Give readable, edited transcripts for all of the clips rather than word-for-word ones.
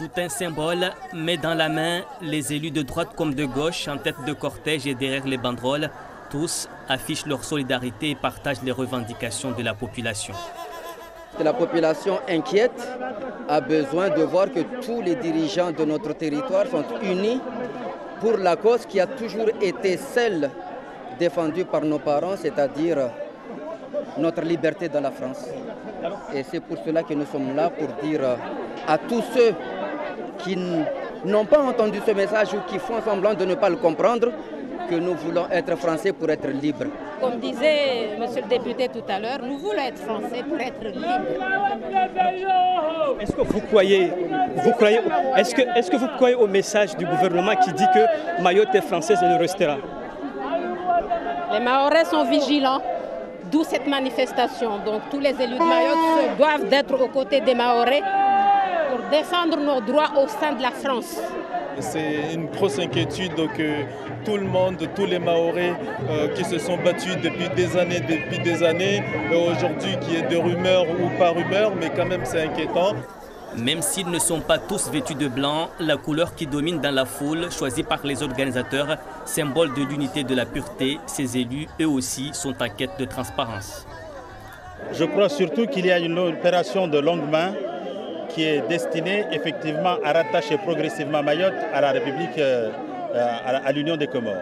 Tout un symbole, mais dans la main, les élus de droite comme de gauche, en tête de cortège et derrière les banderoles, tous affichent leur solidarité et partagent les revendications de la population. La population inquiète a besoin de voir que tous les dirigeants de notre territoire sont unis pour la cause qui a toujours été celle défendue par nos parents, c'est-à-dire notre liberté dans la France. Et c'est pour cela que nous sommes là, pour dire à tous ceux qui n'ont pas entendu ce message ou qui font semblant de ne pas le comprendre, que nous voulons être français pour être libres. Comme disait monsieur le député tout à l'heure, nous voulons être français pour être libres. Est-ce que vous croyez au message du gouvernement qui dit que Mayotte est française et le restera? Les Mahorais sont vigilants, d'où cette manifestation. Donc tous les élus de Mayotte doivent être aux côtés des Mahorais pour défendre nos droits au sein de la France. C'est une grosse inquiétude que tout le monde, tous les Mahorais qui se sont battus depuis des années, aujourd'hui qui est de rumeur ou pas rumeur, mais quand même c'est inquiétant. Même s'ils ne sont pas tous vêtus de blanc, la couleur qui domine dans la foule, choisie par les organisateurs, symbole de l'unité de la pureté, ces élus, eux aussi, sont en quête de transparence. Je crois surtout qu'il y a une opération de longue main qui est destinée effectivement à rattacher progressivement Mayotte à la République, à l'Union des Comores.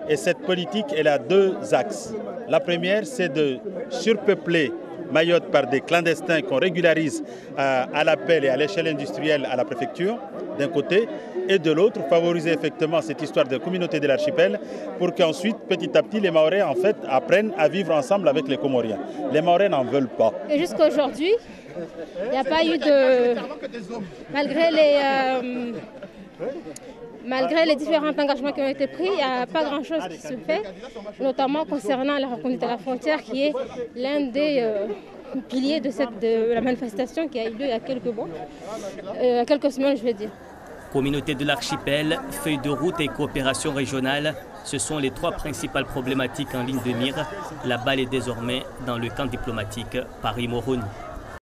Et cette politique, elle a deux axes. La première, c'est de surpeupler Mayotte par des clandestins qu'on régularise à l'appel et à l'échelle industrielle à la préfecture, d'un côté, et de l'autre, favoriser effectivement cette histoire de communauté de l'archipel pour qu'ensuite, petit à petit, les Mahorais en fait apprennent à vivre ensemble avec les Comoriens. Les Mahorais n'en veulent pas. Et jusqu'à aujourd'hui, il n'y a pas eu de... Malgré les différents engagements qui ont été pris, il n'y a pas grand-chose qui se fait, notamment concernant la reconduite à la frontière, qui est l'un des piliers de la manifestation qui a eu lieu il y a quelques mois, quelques semaines, je vais dire. Communauté de l'archipel, feuille de route et coopération régionale, ce sont les trois principales problématiques en ligne de mire. La balle est désormais dans le camp diplomatique Paris-Moroni.